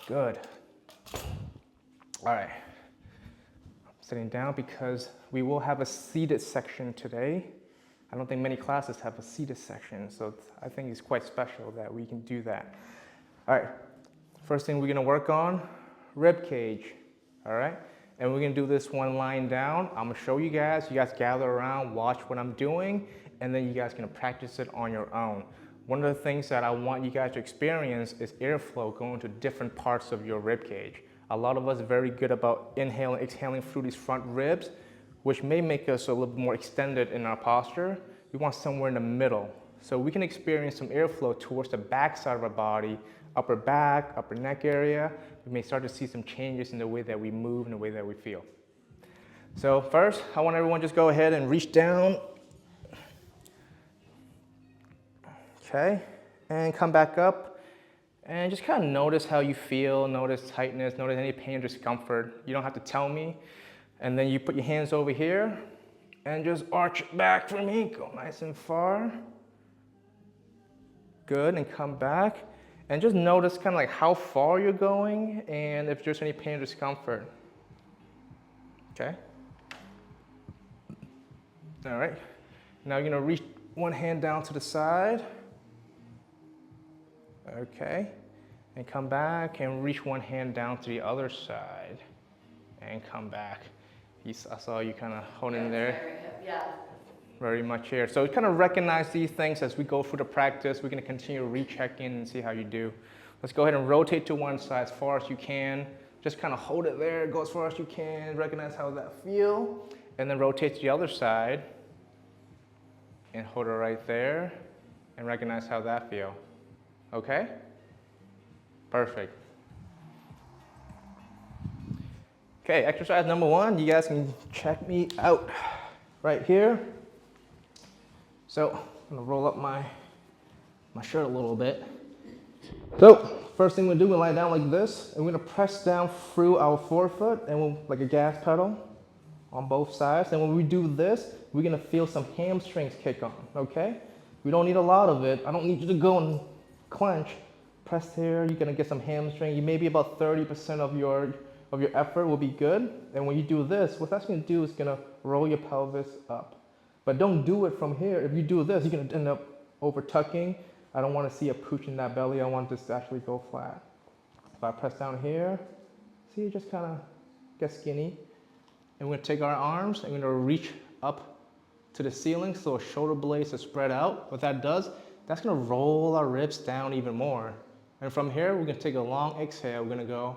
Good. All right. I'm sitting down because we will have a seated section today. I don't think many classes have a seated section, so I think it's quite special that we can do that. All right. First thing we're gonna work on, rib cage. All right. And we're gonna do this one lying down. I'm gonna show you guys. You guys gather around, watch what I'm doing, and then you guys can practice it on your own. One of the things that I want you guys to experience is airflow going to different parts of your rib cage. A lot of us are very good about inhaling, exhaling through these front ribs, which may make us a little bit more extended in our posture. We want somewhere in the middle. So we can experience some airflow towards the back side of our body, upper back, upper neck area. We may start to see some changes in the way that we move and the way that we feel. So first, I want everyone just go ahead and reach down. Okay, and come back up and just kind of notice how you feel, notice tightness, notice any pain or discomfort. You don't have to tell me. And then you put your hands over here and just arch back for me, go nice and far. Good, and come back. And just notice kind of like how far you're going and if there's any pain or discomfort. Okay? All right, now you're gonna reach one hand down to the side. Okay, and come back and reach one hand down to the other side and come back. I saw you kind of holding there. Yeah. Very much here. So kind of recognize these things as we go through the practice. We're going to continue to recheck in and see how you do. Let's go ahead and rotate to one side as far as you can. Just kind of hold it there, go as far as you can, recognize how that feel, and then rotate to the other side and hold it right there and recognize how that feel. Okay? Perfect. Okay, exercise number one, you guys can check me out right here. So I'm gonna roll up my shirt a little bit. So first thing we're gonna do, we're gonna lie down like this, and we're gonna press down through our forefoot, and we'll, like a gas pedal on both sides. And when we do this, we're gonna feel some hamstrings kick on, okay? We don't need a lot of it. I don't need you to go and clench. Press here, you're gonna get some hamstring. You maybe about 30% of your effort will be good. And when you do this, what that's gonna do is gonna roll your pelvis up. But don't do it from here. If you do this, you're gonna end up over tucking. I don't wanna see a pooch in that belly. I want this to actually go flat. If I press down here, see, it just kinda gets skinny. And we're gonna take our arms and we're gonna reach up to the ceiling so our shoulder blades are spread out. What that does, that's gonna roll our ribs down even more. And from here, we're gonna take a long exhale. We're gonna go.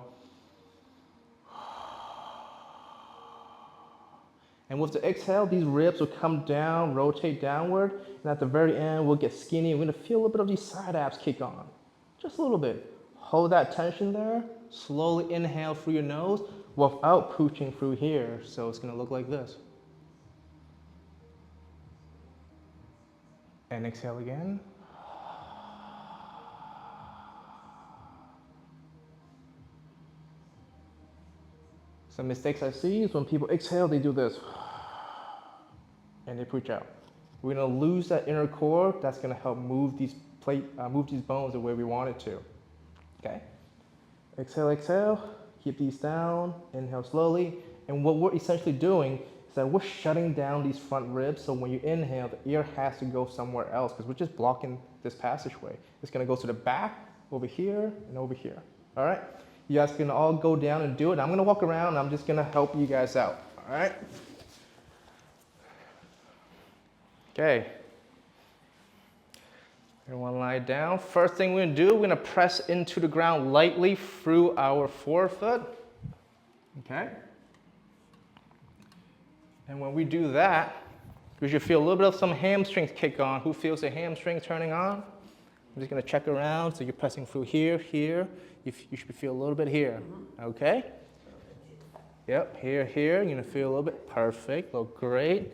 And with the exhale, these ribs will come down, rotate downward, and at the very end, we'll get skinny. We're gonna feel a little bit of these side abs kick on, just a little bit. Hold that tension there. Slowly inhale through your nose without pooching through here. So it's gonna look like this. And exhale again. Some mistakes I see is when people exhale, they do this, and they pooch out. We're gonna lose that inner core. That's gonna help move these bones the way we want it to. Okay. Exhale, exhale. Keep these down. Inhale slowly. And what we're essentially doing is that we're shutting down these front ribs. So when you inhale, the air has to go somewhere else because we're just blocking this passageway. It's gonna go to the back, over here, and over here. All right. You guys can all go down and do it. I'm gonna walk around and I'm just gonna help you guys out, all right? Okay. Everyone lie down. First thing we're gonna do, we're gonna press into the ground lightly through our forefoot, okay? And when we do that, we should feel a little bit of some hamstrings kick on. Who feels the hamstring turning on? I'm just gonna check around. So you're pressing through here, here. You should feel a little bit here, okay? Yep, here, here. You're gonna feel a little bit. Perfect, look great.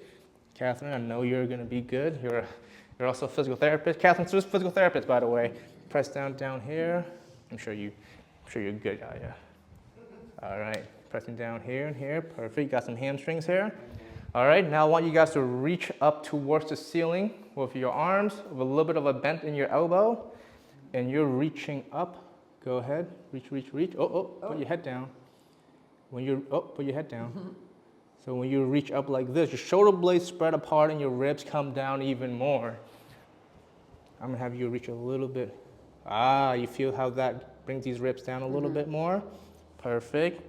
Catherine, I know you're gonna be good. You're also a physical therapist. Catherine's a physical therapist, by the way. Press down here. I'm sure you're good. Oh, yeah. All right, pressing down here and here. Perfect. You got some hamstrings here. All right, now I want you guys to reach up towards the ceiling with your arms, with a little bit of a bend in your elbow, and you're reaching up. Go ahead, reach, reach, reach. Put your head down. When you, put your head down. So when you reach up like this, your shoulder blades spread apart and your ribs come down even more. I'm gonna have you reach a little bit. You feel how that brings these ribs down a little bit more? Perfect.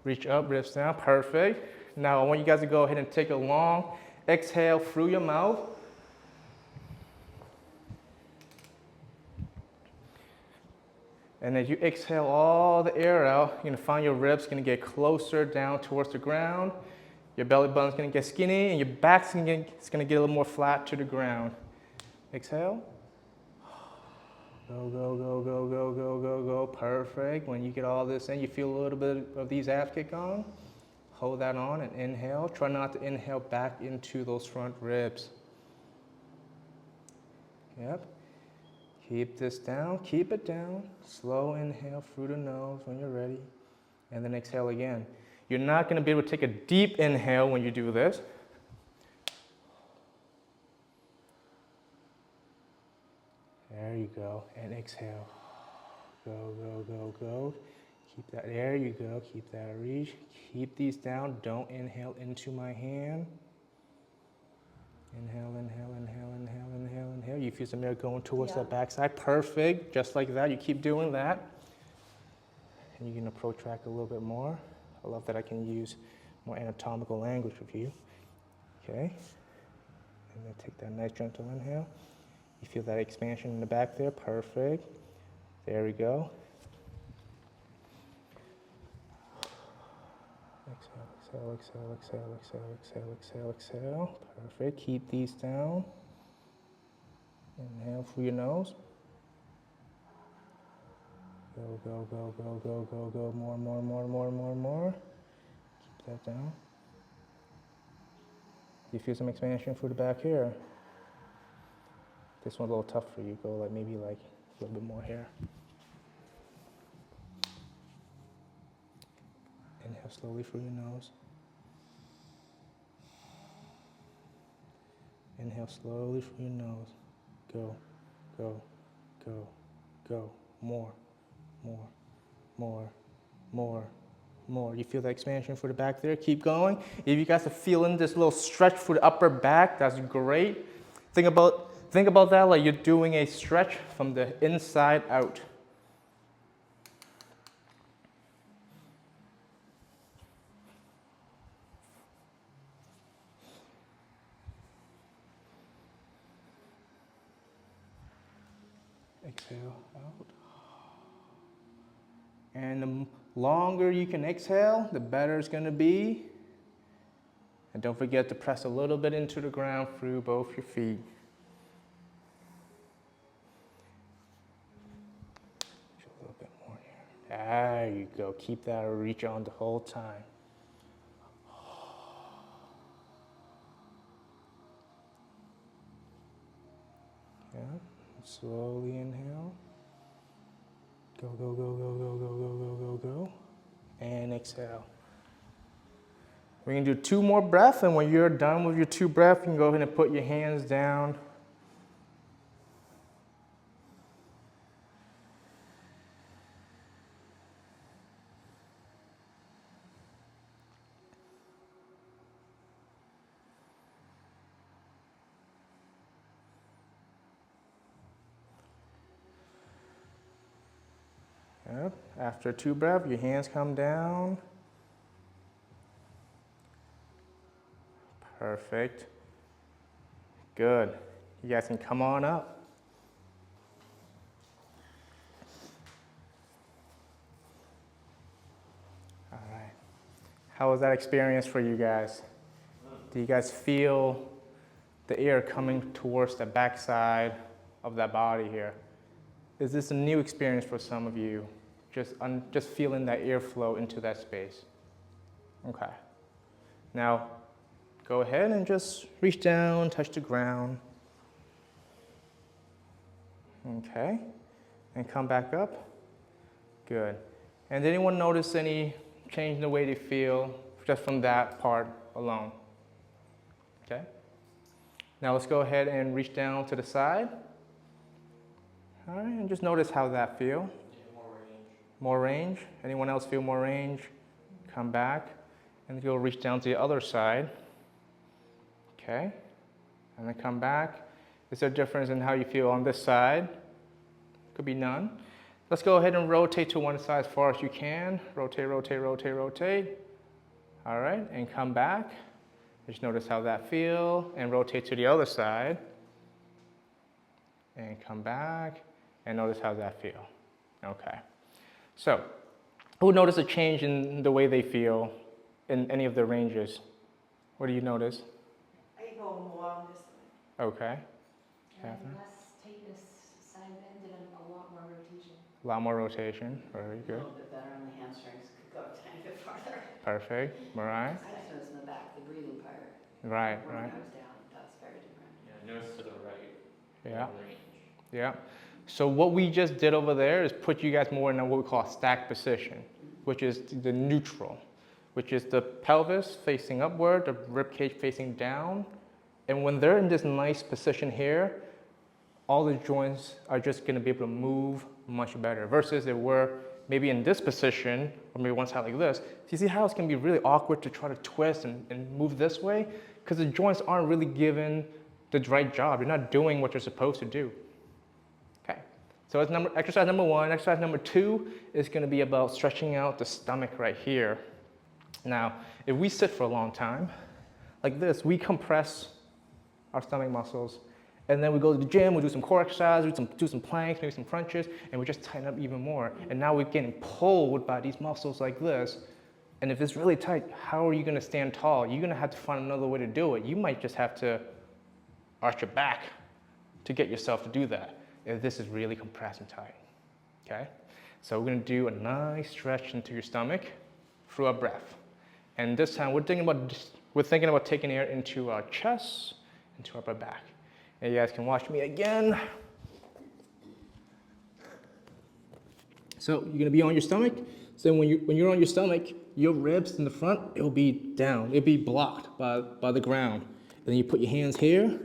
Reach up, ribs down, perfect. Now I want you guys to go ahead and take a long exhale through your mouth. And as you exhale all the air out, you're gonna find your ribs gonna get closer down towards the ground. Your belly button's gonna get skinny and your back's gonna get a little more flat to the ground. Exhale. Go, go, go, go, go, go, go, go. Perfect. When you get all this in, you feel a little bit of these abs kick on. Hold that on and inhale. Try not to inhale back into those front ribs. Yep. Keep this down, keep it down. Slow inhale through the nose when you're ready. And then exhale again. You're not gonna be able to take a deep inhale when you do this. There you go, and exhale. Go, go, go, go. Keep that, there you go, keep that reach. Keep these down, don't inhale into my hand. Inhale, inhale, inhale, inhale, inhale, inhale. You feel some air going towards that backside. Perfect, just like that, you keep doing that. And you're gonna protract a little bit more. I love that I can use more anatomical language with you. Okay, and then take that nice gentle inhale. You feel that expansion in the back there, perfect. There we go. Exhale, exhale, exhale, exhale, exhale, exhale, exhale. Perfect, keep these down. Inhale through your nose. Go, go, go, go, go, go, go. More, more, more, more, more, more. Keep that down. You feel some expansion through the back here. This one's a little tough for you. Go like maybe like a little bit more here. Inhale slowly through your nose. Inhale slowly through your nose. Go, go, go, go. More, more, more, more, more. You feel the expansion through the back there? Keep going. If you guys are feeling this little stretch through the upper back, that's great. Think about that like you're doing a stretch from the inside out. Exhale out. And the longer you can exhale, the better it's going to be. And don't forget to press a little bit into the ground through both your feet. A little bit more here. There you go. Keep that reach on the whole time. Yeah. Slowly inhale. Go, go, go, go, go, go, go, go, go, go. And exhale. We're gonna do 2 more breaths, and when you're done with your 2 breaths, you can go ahead and put your hands down. Yep. After 2 breaths, your hands come down. Perfect. Good. You guys can come on up. All right. How was that experience for you guys? Do you guys feel the air coming towards the backside of that body here? Is this a new experience for some of you? Just feeling that airflow into that space. Okay. Now, go ahead and just reach down, touch the ground. Okay. And come back up. Good. And did anyone notice any change in the way they feel just from that part alone? Okay. Now let's go ahead and reach down to the side. All right, and just notice how that feels. More right More range. Anyone else feel more range? Come back. And you'll reach down to the other side. Okay. And then come back. Is there a difference in how you feel on this side? Could be none. Let's go ahead and rotate to one side as far as you can. Rotate, rotate, rotate, rotate. All right, and come back. Just notice how that feels. And rotate to the other side. And come back. And notice how that feels. Okay. So, who notice a change in the way they feel in any of the ranges? What do you notice? I go more on this side. Okay. And Catherine? less tightness side bend and a lot more rotation. A lot more rotation. Very A good. little bit better on the hamstrings, could go a tiny bit farther. Perfect. Mariah? I just noticed in the back, the breathing part. Right, When right. I was down, that's very different. Yeah, notice to the right. Yeah. Range. Yeah. So what we just did over there is put you guys more in what we call a stack position, which is the neutral, which is the pelvis facing upward, the rib cage facing down. And when they're in this nice position here, all the joints are just going to be able to move much better versus if we're maybe in this position or maybe one side like this. You see how it's going to be really awkward to try to twist and move this way because the joints aren't really given the right job. You're not doing what you're supposed to do. Okay, so it's exercise number one. Exercise number two is going to be about stretching out the stomach right here. Now, if we sit for a long time, like this, we compress our stomach muscles, and then we go to the gym, we do some core exercises, do some planks, maybe some crunches, and we just tighten up even more. And now we're getting pulled by these muscles like this. And if it's really tight, how are you going to stand tall? You're going to have to find another way to do it. You might just have to arch your back to get yourself to do that if this is really compressed and tight. Okay? So we're going to do a nice stretch into your stomach through our breath. And this time we're thinking about taking air into our chest, into our upper back. And you guys can watch me again. So you're gonna be on your stomach. So when you're on your stomach, your ribs in the front, it'll be down. It'll be blocked by the ground. And then you put your hands here, and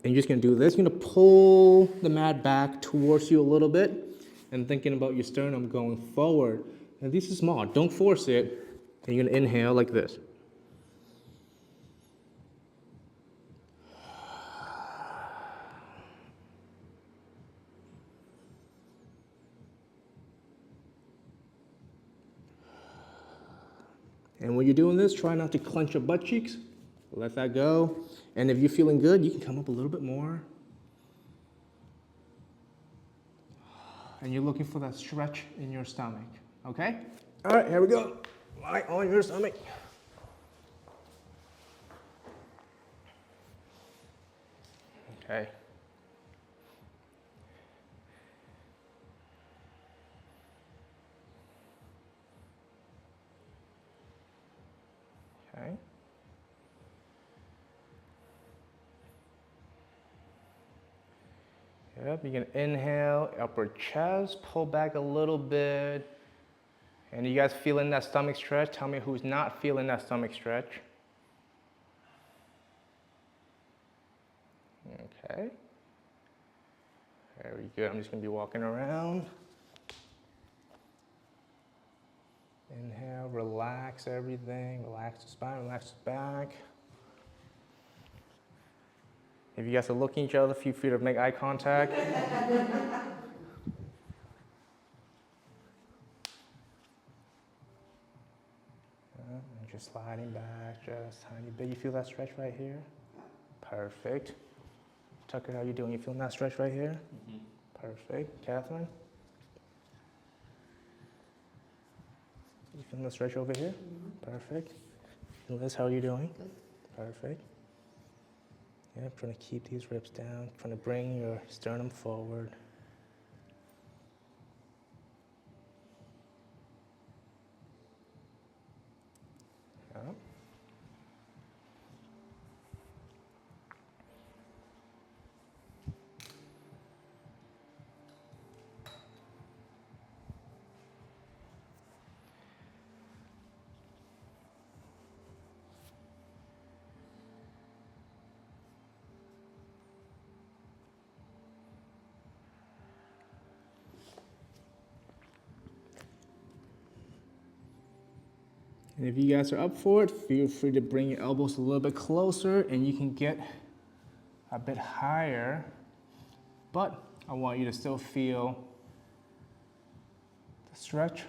you're just gonna do this. You're gonna pull the mat back towards you a little bit, and thinking about your sternum going forward. And this is small, don't force it. And you're gonna inhale like this. And when you're doing this, try not to clench your butt cheeks. Let that go. And if you're feeling good, you can come up a little bit more. And you're looking for that stretch in your stomach, okay? All right, here we go. Lie on your stomach. Okay. Okay. Yep, you can inhale, upper chest, pull back a little bit. And you guys feeling that stomach stretch? Tell me who's not feeling that stomach stretch. Okay. Very good. I'm just going to be walking around. Inhale, relax everything. Relax the spine, relax the back. If you guys are looking at each other, feel free to make eye contact. And just sliding back just tiny bit. You feel that stretch right here? Perfect. Tucker, how you doing? You feeling that stretch right here? Mm-hmm. Perfect. Catherine? You feeling the stretch over here? Mm-hmm. Perfect. Liz, how are you doing? Good. Perfect. Yeah, trying to keep these ribs down, trying to bring your sternum forward. Yep. And if you guys are up for it, feel free to bring your elbows a little bit closer and you can get a bit higher, but I want you to still feel the stretch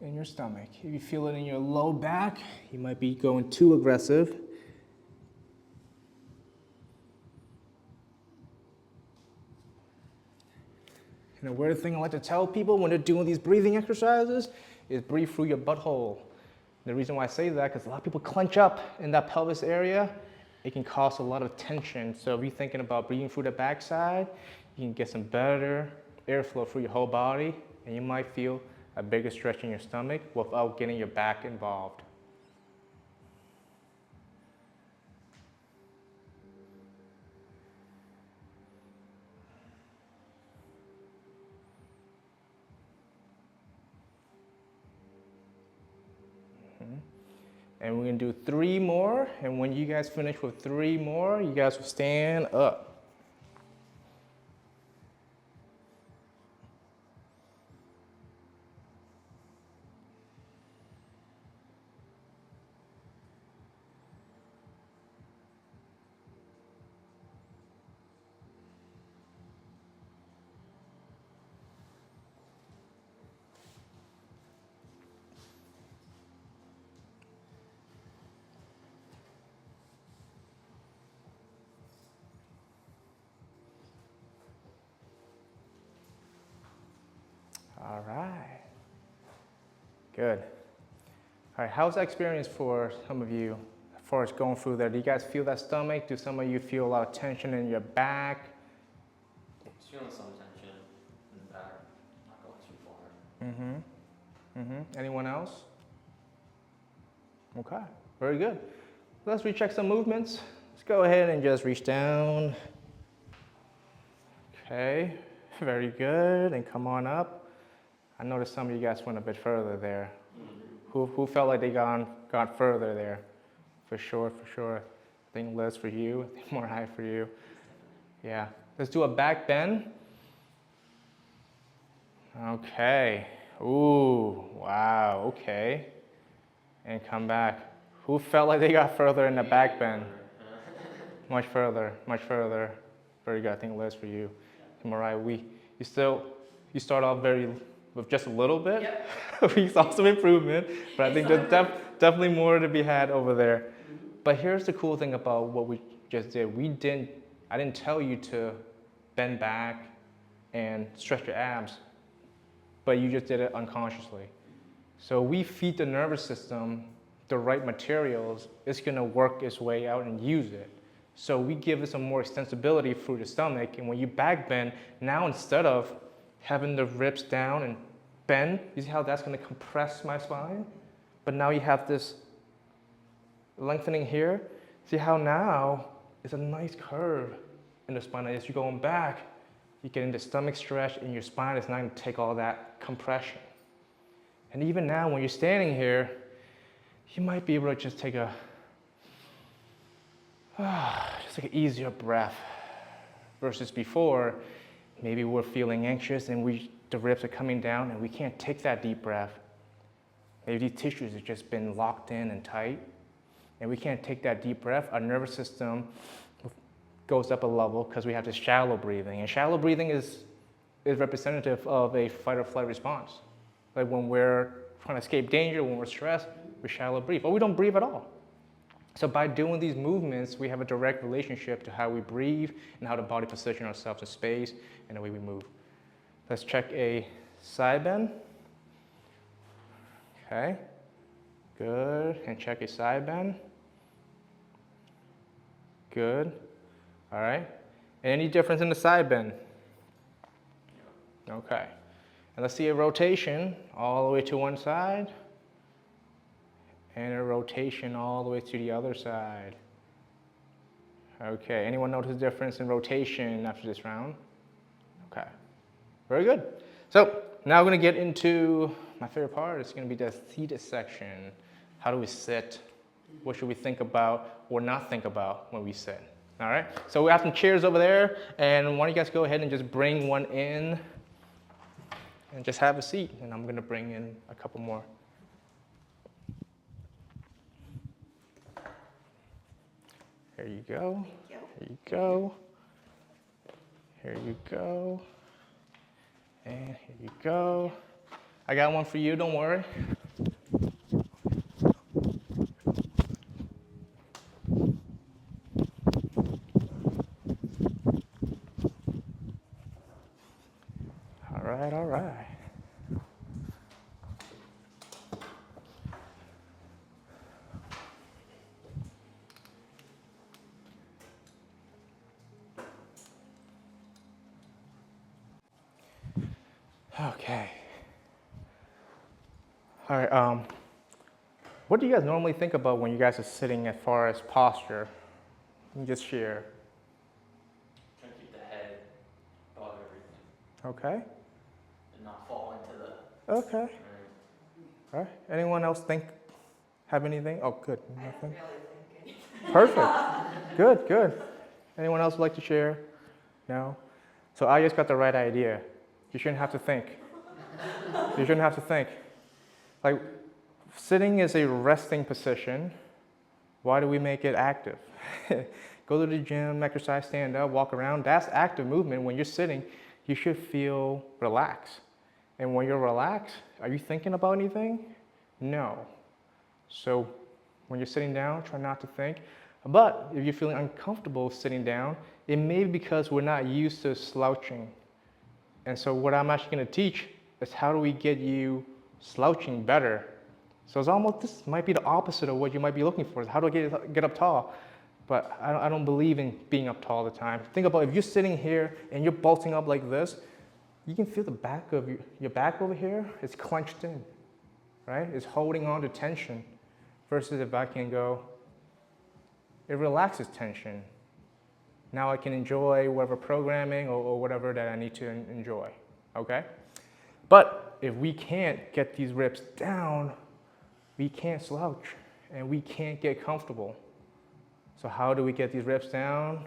in your stomach. If you feel it in your low back, you might be going too aggressive. And a weird thing I like to tell people when they're doing these breathing exercises is breathe through your butthole. The reason why I say that, because a lot of people clench up in that pelvis area. It can cause a lot of tension. So if you're thinking about breathing through the backside, you can get some better airflow through your whole body, and you might feel a bigger stretch in your stomach without getting your back involved. And we're gonna do 3 more, and when you guys finish with 3 more, you guys will stand up. All right, good. All right, how's that experience for some of you as far as going through there? Do you guys feel that stomach? Do some of you feel a lot of tension in your back? Just feeling some tension in the back, not going too far. Anyone else? Okay, very good. Let's recheck some movements. Let's go ahead and just reach down. Okay, very good, and come on up. I noticed some of you guys went a bit further there. Who felt like they got further there? For sure, for sure. I think less for you, I think more high for you. Yeah, let's do a back bend. Okay, ooh, wow, okay. And come back. Who felt like they got further in the back bend? Much further, much further. Very good, I think less for you. Mariah, you start off with just a little bit. Yep. We saw some improvement, but I think there's definitely more to be had over there. But here's the cool thing about what we just did. I didn't tell you to bend back and stretch your abs, but you just did it unconsciously. So we feed the nervous system the right materials, it's gonna work its way out and use it. So we give it some more extensibility through the stomach, and when you back bend, now instead of having the ribs down and bend, you see how that's gonna compress my spine? But now you have this lengthening here. See how now it's a nice curve in the spine. As you're going back, you're getting the stomach stretch and your spine is not gonna take all that compression. And even now when you're standing here, you might be able to just take an easier breath versus before, maybe we're feeling anxious and the ribs are coming down and we can't take that deep breath. Maybe these tissues have just been locked in and tight and we can't take that deep breath. Our nervous system goes up a level because we have this shallow breathing. And shallow breathing is representative of a fight or flight response. Like when we're trying to escape danger, when we're stressed, we shallow breathe, or we don't breathe at all. So by doing these movements, we have a direct relationship to how we breathe and how the body positions ourselves in space and the way we move. Let's check a side bend. Okay, good, and check a side bend. Good, all right. Any difference in the side bend? Okay, and let's see a rotation all the way to one side. And a rotation all the way to the other side. Okay, anyone notice a difference in rotation after this round? Okay, very good. So now we're gonna get into my favorite part. It's gonna be the theta section. How do we sit? What should we think about or not think about when we sit? All right, so we have some chairs over there, and why don't you guys go ahead and just bring one in and just have a seat, and I'm gonna bring in a couple more. Here you go. Thank you. Here you go. Here you go. And here you go. I got one for you, don't worry. All right, all right. Okay. All right, what do you guys normally think about when you guys are sitting as far as posture? You can just share. Trying to keep the head above everything Okay, and not fall into the. okay. All right, anyone else have anything? Oh, good, I don't nothing? really think anything. Perfect, good, good. Anyone else like to share? No? So I just got the right idea. You shouldn't have to think. You shouldn't have to think. Like, sitting is a resting position. Why do we make it active? Go to the gym, exercise, stand up, walk around. That's active movement. When you're sitting, you should feel relaxed. And when you're relaxed, are you thinking about anything? No. So when you're sitting down, try not to think. But if you're feeling uncomfortable sitting down, it may be because we're not used to slouching. And so what I'm actually going to teach is how do we get you slouching better. So it's almost, this might be the opposite of what you might be looking for. How do I get up tall? But I don't believe in being up tall all the time. Think about if you're sitting here and you're bolting up like this, you can feel the back of your back over here is clenched in, right? It's holding on to tension. Versus if I can go, it relaxes tension. Now I can enjoy whatever programming or whatever that I need to enjoy, okay? But if we can't get these reps down, we can't slouch and we can't get comfortable. So how do we get these reps down?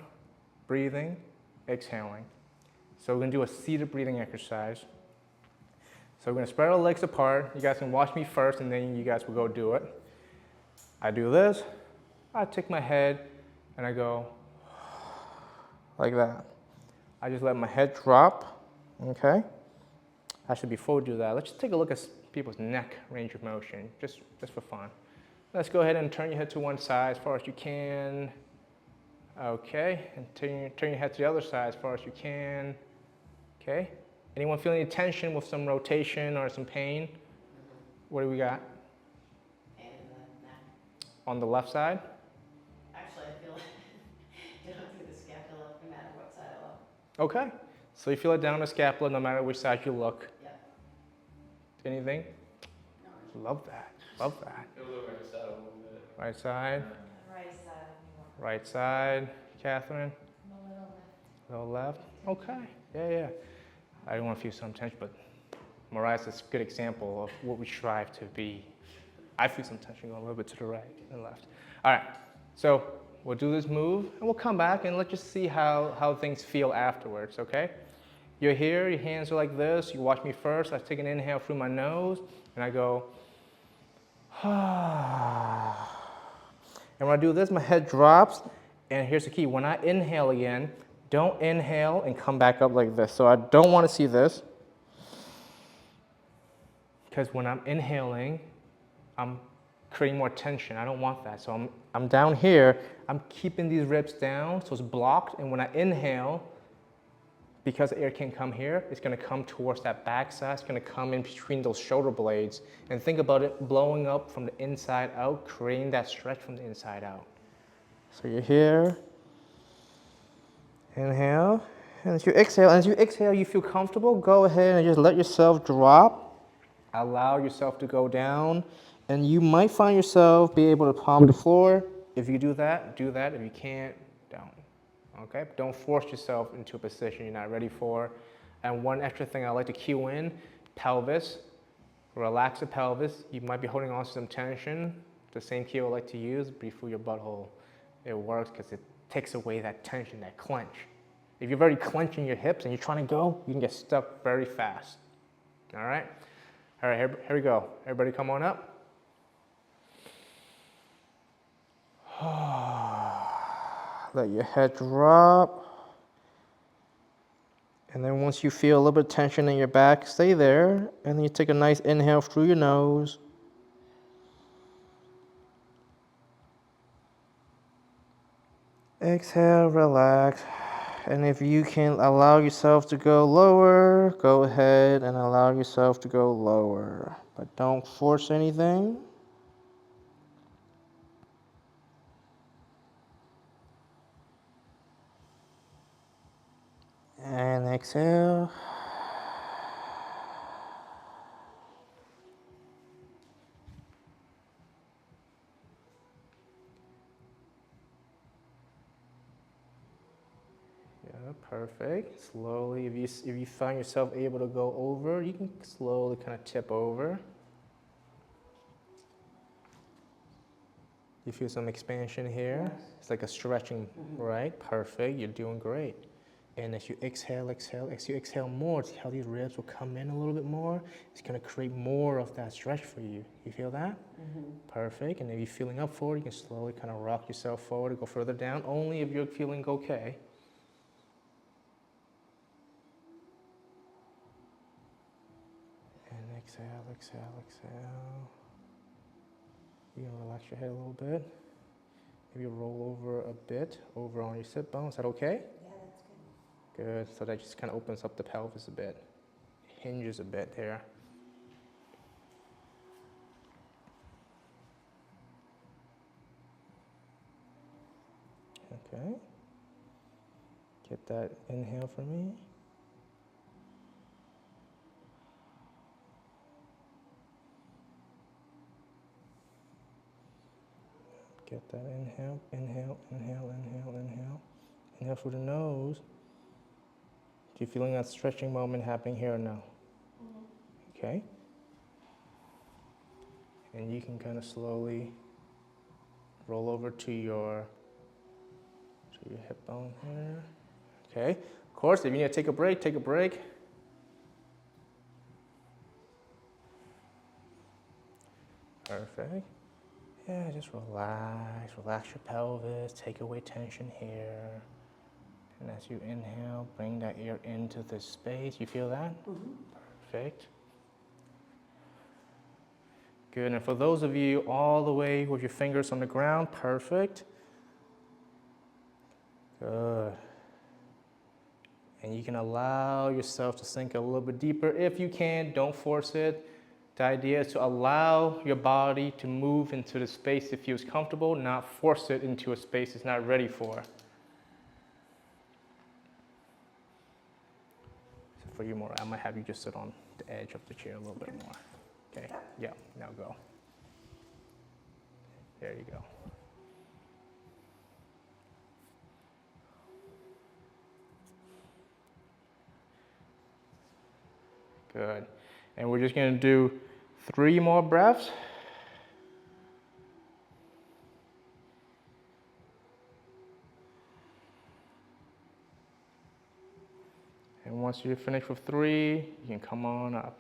Breathing, exhaling. So we're gonna do a seated breathing exercise. So we're gonna spread our legs apart. You guys can watch me first and then you guys will go do it. I do this, I take my head and I go like that. I just let my head drop, okay? Actually, before we do that, let's just take a look at people's neck range of motion, just for fun. Let's go ahead and turn your head to one side as far as you can. Okay, and turn your head to the other side as far as you can. Okay, anyone feeling any tension with some rotation or some pain? What do we got? Pain in the neck. On the left side? Actually, I feel it down through the scapula, no matter what side I look. Okay, so you feel it down the scapula no matter which side you look. Yep. Anything? No. Love that, love that. It was over right side a little bit. Right side, Right side more. right side. Catherine? A little left. Little left? Okay, yeah. I don't want to feel some tension, but Mariah's a good example of what we strive to be. I feel some tension going a little bit to the right and left. All right, so we'll do this move and we'll come back and let's just see how things feel afterwards, okay? You're here, your hands are like this. You watch me first. I take an inhale through my nose and I go, ah. And when I do this, my head drops. And here's the key, when I inhale again, don't inhale and come back up like this. So I don't want to see this. Because when I'm inhaling, I'm creating more tension. I don't want that. So I'm down here, I'm keeping these ribs down, so it's blocked. And when I inhale, because air can't come here, it's gonna come towards that back side. It's gonna come in between those shoulder blades. And think about it blowing up from the inside out, creating that stretch from the inside out. So you're here, inhale, and as you exhale, you feel comfortable, go ahead and just let yourself drop. Allow yourself to go down, and you might find yourself be able to palm the floor. If you do that, do that. If you can't, don't. Okay? Don't force yourself into a position you're not ready for. And one extra thing I like to cue in, pelvis. Relax the pelvis. You might be holding on to some tension. The same cue I like to use, breathe through your butthole. It works because it takes away that tension, that clench. If you're very clenching your hips and you're trying to go, you can get stuck very fast. All right? All right, here we go. Everybody come on up. Let your head drop. And then once you feel a little bit of tension in your back, stay there. And then you take a nice inhale through your nose. Exhale, relax. And if you can allow yourself to go lower, go ahead and allow yourself to go lower. But don't force anything. And exhale. Yeah, perfect. Slowly, if you find yourself able to go over, you can slowly kind of tip over. You feel some expansion here? Yes. It's like a stretching, right? Perfect. You're doing great. And as you exhale, as you exhale more, see how these ribs will come in a little bit more? It's going to create more of that stretch for you. You feel that? Perfect. And if you're feeling up forward, you can slowly kind of rock yourself forward and go further down, only if you're feeling okay. And exhale, exhale, exhale. You can relax your head a little bit. Maybe roll over a bit, over on your sit bone. Is that okay? Yeah, that's good. Good. So that just kind of opens up the pelvis a bit. Hinges a bit there. Okay. Get that inhale for me. Get that inhale, inhale, inhale, inhale, inhale. Inhale through the nose. Do you feeling that stretching moment happening here or no? Okay. And you can kind of slowly roll over to your hip bone here. Okay. Of course, if you need to take a break, take a break. Perfect. Yeah, just relax. Relax your pelvis. Take away tension here. And as you inhale, bring that air into this space. You feel that? Perfect. Good. And for those of you all the way with your fingers on the ground, perfect. Good. And you can allow yourself to sink a little bit deeper. If you can, don't force it. The idea is to allow your body to move into the space it feels comfortable, not force it into a space it's not ready for. So for you more, I might have you just sit on the edge of the chair a little bit more. Okay? Yeah, now go. There you go. Good. And we're just going to do 3 more breaths. And once you're finished with 3, you can come on up.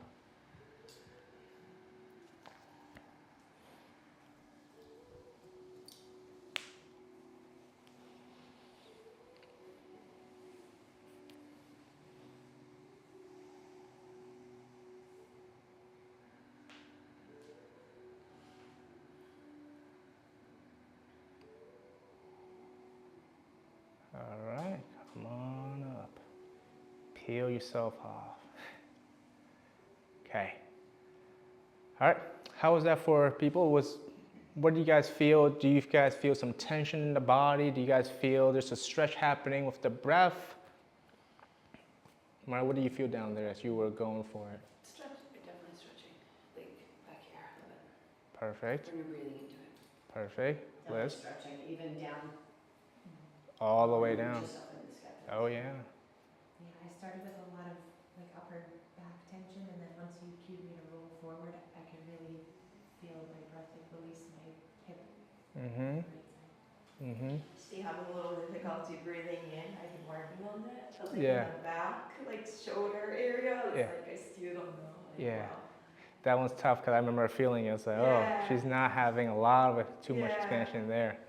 All right, come on up. Peel yourself off. Okay. All right, how was that for people? What do you guys feel? Do you guys feel some tension in the body? Do you guys feel there's a stretch happening with the breath? Mara, what do you feel down there as you were going for it? Definitely stretching, like back here a little bit. Perfect, When you're breathing into it. perfect. Definitely Liz? stretching, even down. All the way down. Just up in the scapula. Oh yeah. Yeah, I started with a lot of like upper back tension, and then once you cued me to roll forward, I could really feel my breath like release my hip Mm-hmm. right side. Mm-hmm. See, having a little difficulty breathing in. I've been working on that. But like Yeah. in the back, like shoulder area, it's Yeah. like I still don't know. Like, Yeah. wow. That one's tough because I remember feeling it. It's like, oh, Yeah. she's not having a lot of it, too much Yeah. expansion there.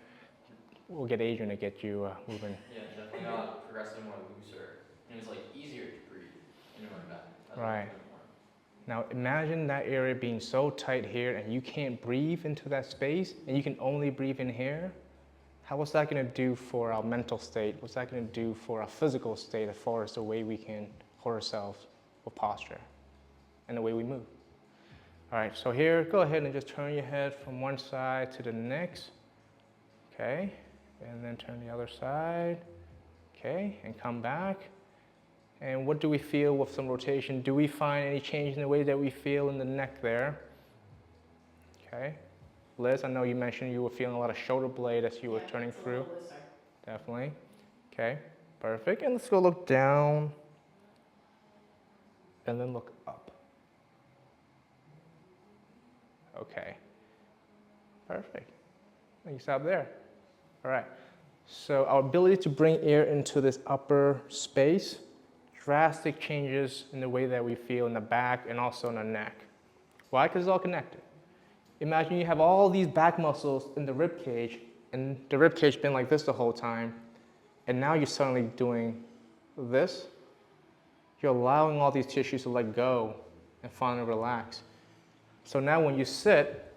we'll get Adrian to get you moving. Yeah, definitely got progressively more looser. And it was like easier to breathe in my back as I was Right. doing more. Now imagine that area being so tight here and you can't breathe into that space and you can only breathe in here. What's that going to do for our mental state? What's that going to do for our physical state as far as the way we can hold ourselves with posture and the way we move? All right, so here, go ahead and just turn your head from one side to the next. Okay, and then turn the other side. Okay, and come back. And what do we feel with some rotation? Do we find any change in the way that we feel in the neck there? Okay. Liz, I know you mentioned you were feeling a lot of shoulder blade as you were turning it's a through. little looser. Definitely. Okay, perfect. And let's go look down and then look up. Okay, perfect. You stop there. All right. So our ability to bring air into this upper space, drastic changes in the way that we feel in the back and also in the neck. Why? Because it's all connected. Imagine you have all these back muscles in the rib cage, and the rib cage been like this the whole time, and now you're suddenly doing this. You're allowing all these tissues to let go and finally relax. So now when you sit,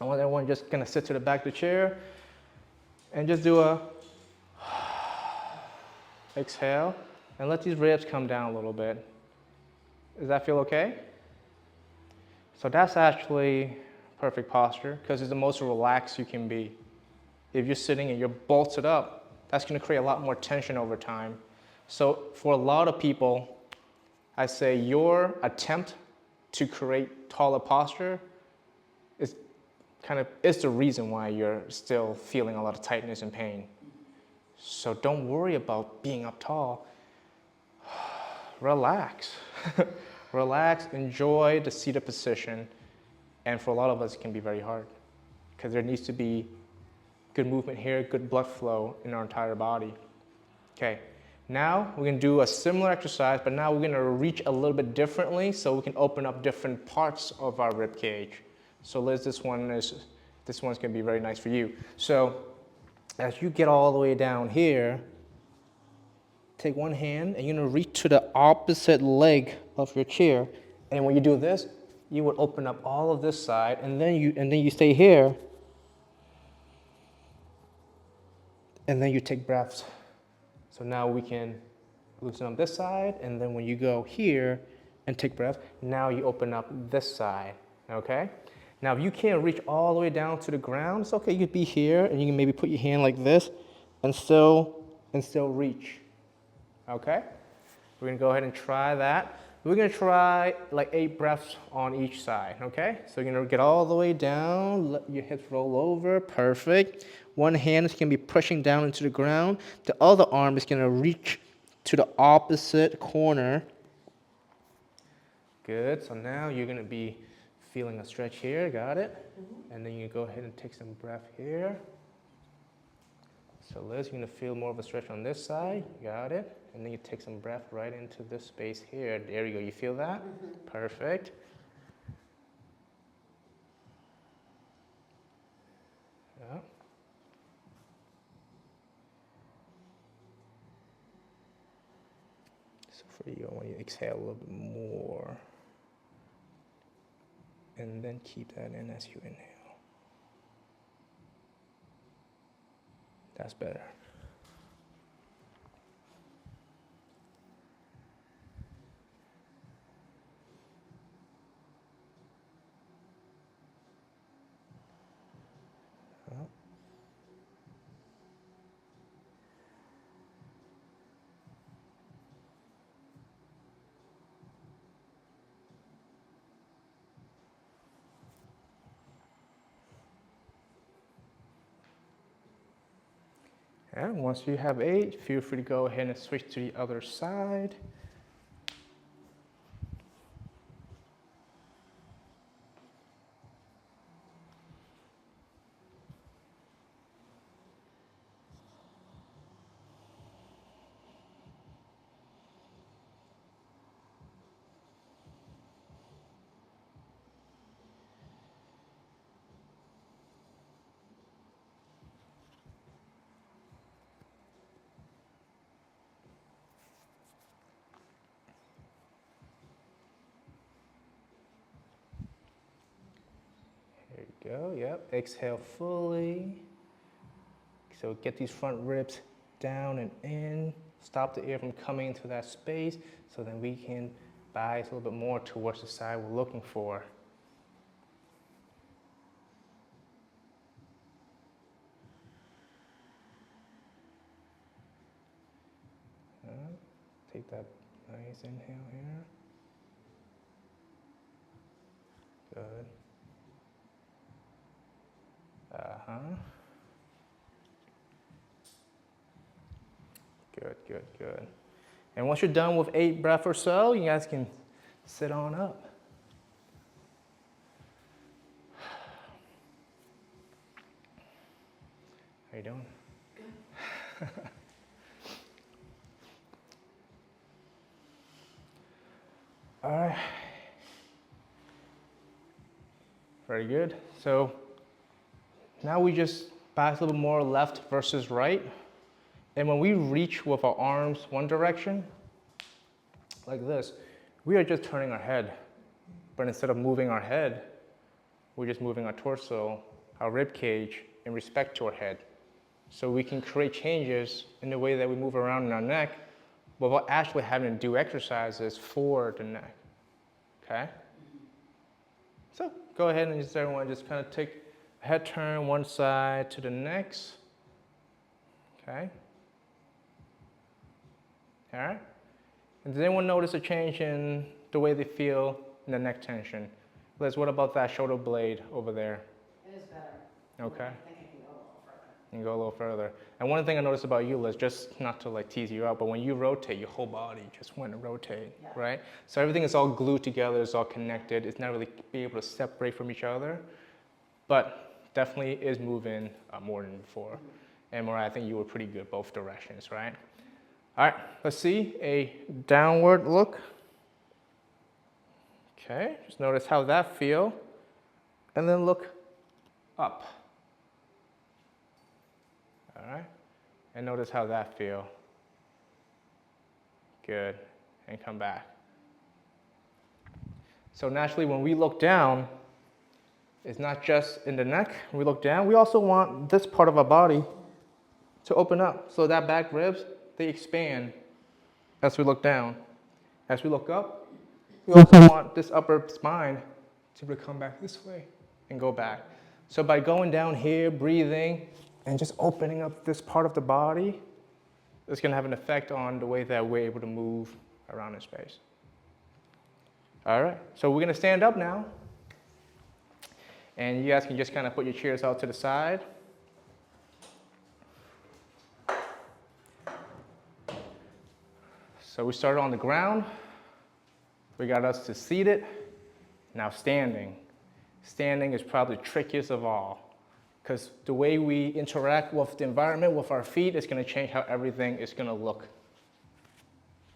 I want everyone just gonna sit to the back of the chair and just do a exhale and let these ribs come down a little bit. Does that feel okay? So that's actually perfect posture because it's the most relaxed you can be. If you're sitting and you're bolted up, that's going to create a lot more tension over time. So for a lot of people, I say your attempt to create taller posture is the reason why you're still feeling a lot of tightness and pain. So don't worry about being up tall. Relax. Relax, enjoy the seated position. And for a lot of us, it can be very hard because there needs to be good movement here, good blood flow in our entire body. Okay, now we're gonna do a similar exercise, but now we're gonna reach a little bit differently so we can open up different parts of our rib cage. So Liz, this one's gonna be very nice for you. So as you get all the way down here, take one hand and you're gonna reach to the opposite leg of your chair. And when you do this, you would open up all of this side and then you stay here. And then you take breaths. So now we can loosen up this side, and then when you go here and take breath, now you open up this side, okay? Now if you can't reach all the way down to the ground, it's okay, you could be here and you can maybe put your hand like this and still reach, okay? We're gonna go ahead and try that. We're gonna try like 8 breaths on each side, okay? So you're gonna get all the way down, let your hips roll over, perfect. One hand is gonna be pushing down into the ground. The other arm is gonna reach to the opposite corner. Good, so now you're gonna be feeling a stretch here, got it? And then you go ahead and take some breath here. So Liz, you're gonna feel more of a stretch on this side, got it? And then you take some breath right into this space here. There you go, you feel that? Perfect. Yeah. So for you, I want you to exhale a little bit more. And then keep that in as you inhale. That's better. And once you have 8, feel free to go ahead and switch to the other side. go, yep. Exhale fully. So get these front ribs down and in. Stop the air from coming into that space so then we can bias a little bit more towards the side we're looking for. Take that nice inhale here. Good. Uh-huh. Good, good, good. And once you're done with 8 breaths or so, you guys can sit on up. How you doing? Good. All right. Very good. So now we just bias a little more left versus right. And when we reach with our arms one direction, like this, we are just turning our head. But instead of moving our head, we're just moving our torso, our rib cage, in respect to our head. So we can create changes in the way that we move around in our neck without actually having to do exercises for the neck. Okay? So go ahead and just everyone just kind of take a head turn one side to the next. Okay? All right? And does anyone notice a change in the way they feel in the neck tension? Liz, what about that shoulder blade over there? It is better. Okay. I think I can go a little further. You can go a little further. And one thing I noticed about you, Liz, just not to like tease you out, but when you rotate, your whole body just want to rotate, Yeah. right? So everything is all glued together, it's all connected. It's not really be able to separate from each other, but definitely is moving more than before. And Mariah, I think you were pretty good both directions, right? All right, let's see a downward look. Okay, just notice how that feel. And then look up. All right, and notice how that feel. Good, and come back. So naturally, when we look down, it's not just in the neck. When we look down, we also want this part of our body to open up. So that back ribs, they expand as we look down. As we look up, we also want this upper spine to come back this way and go back. So by going down here, breathing, and just opening up this part of the body, it's going to have an effect on the way that we're able to move around in space. All right, so we're going to stand up now. And you guys can just kind of put your chairs out to the side. So we started on the ground. We got us to seated. Now standing. Standing is probably the trickiest of all, because the way we interact with the environment with our feet is going to change how everything is going to look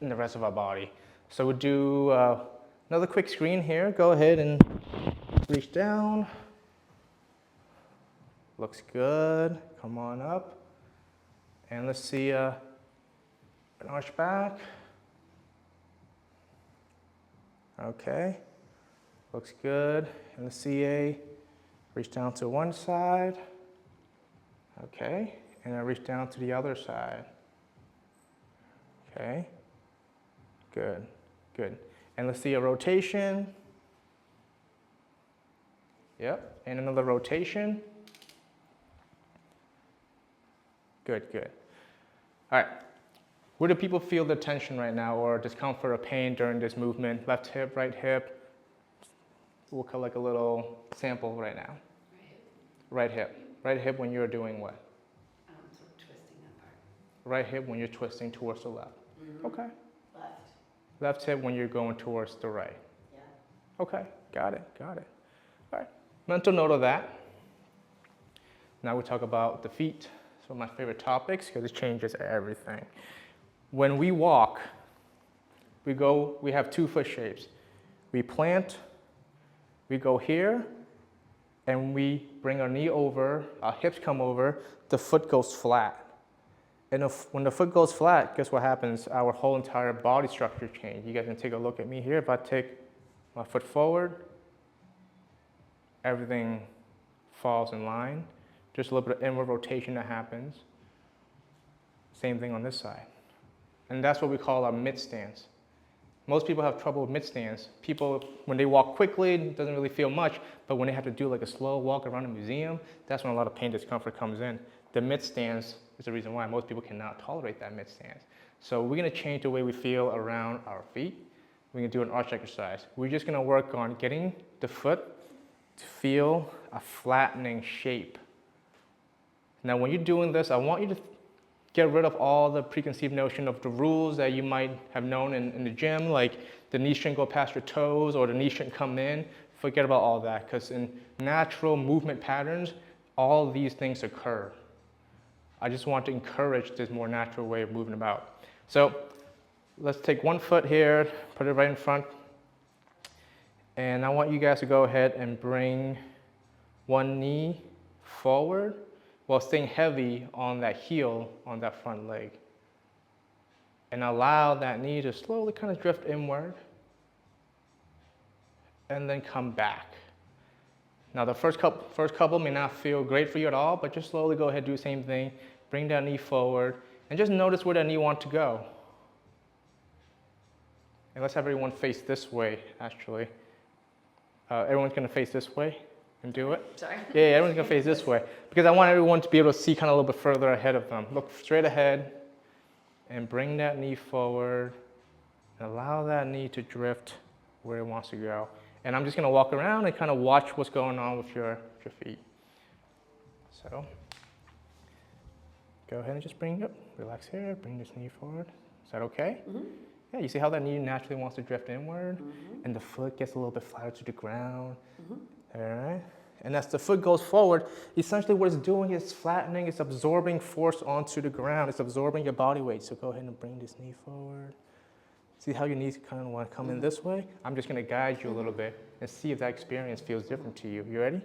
in the rest of our body. So we'll do another quick screen here. Go ahead and reach down. Looks good. Come on up. And let's see an arch back. Okay. Looks good. And let's see a reach down to one side. Okay. And then reach down to the other side. Okay. Good. Good. And let's see a rotation. Yep. And another rotation. Good, good. All right. Where do people feel the tension right now or discomfort or pain during this movement? Left hip, right hip. We'll collect a little sample right now. Right. Right hip. Right hip when you're doing what? Sort of twisting that part. Right hip when you're twisting towards the left. Mm-hmm. Okay. Left. Left hip when you're going towards the right. Yeah. Okay, got it, got it. All right, mental note of that. Now we talk about the feet. So my favorite topics, because it changes everything. When we walk, we have 2 foot shapes. We plant, we go here, and we bring our knee over, our hips come over, the foot goes flat. And when the foot goes flat, guess what happens? Our whole entire body structure changes. You guys can take a look at me here. If I take my foot forward, everything falls in line. Just a little bit of inward rotation that happens. Same thing on this side. And that's what we call our mid stance. Most people have trouble with mid stance. People, when they walk quickly, it doesn't really feel much, but when they have to do like a slow walk around a museum, that's when a lot of pain discomfort comes in. The mid stance is the reason why most people cannot tolerate that mid stance. So we're gonna change the way we feel around our feet. We're gonna do an arch exercise. We're just gonna work on getting the foot to feel a flattening shape. Now when you're doing this, I want you to get rid of all the preconceived notion of the rules that you might have known in the gym, like the knee shouldn't go past your toes or the knee shouldn't come in. Forget about all that, because in natural movement patterns, all these things occur. I just want to encourage this more natural way of moving about. So let's take one foot here, put it right in front, and I want you guys to go ahead and bring one knee forward while staying heavy on that heel on that front leg. And allow that knee to slowly kind of drift inward and then come back. Now the first couple may not feel great for you at all, but just slowly go ahead and do the same thing. Bring that knee forward and just notice where that knee wants to go. And let's have everyone face this way, actually. Everyone's gonna face this way and do it. Sorry. Yeah, everyone's gonna face this way because I want everyone to be able to see kind of a little bit further ahead of them. Look straight ahead and bring that knee forward and allow that knee to drift where it wants to go. And I'm just gonna walk around and kind of watch what's going on with your feet. So go ahead and just bring it, relax here, bring this knee forward. Is that okay? Mm-hmm. Yeah, you see how that knee naturally wants to drift inward and the foot gets a little bit flatter to the ground. All right. And as the foot goes forward, essentially what it's doing is flattening, it's absorbing force onto the ground, it's absorbing your body weight. So go ahead and bring this knee forward. See how your knees kind of want to come in this way? I'm just going to guide you a little bit and see if that experience feels different to you. You ready?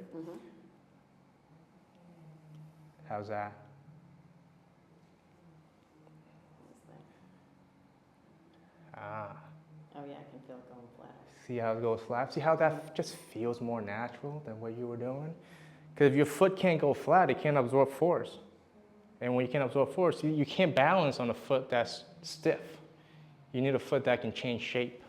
How's that? Ah. Oh yeah, I can feel it going flat. See how it goes flat? See how that just feels more natural than what you were doing? Because if your foot can't go flat, it can't absorb force. And when you can't absorb force, you can't balance on a foot that's stiff. You need a foot that can change shape.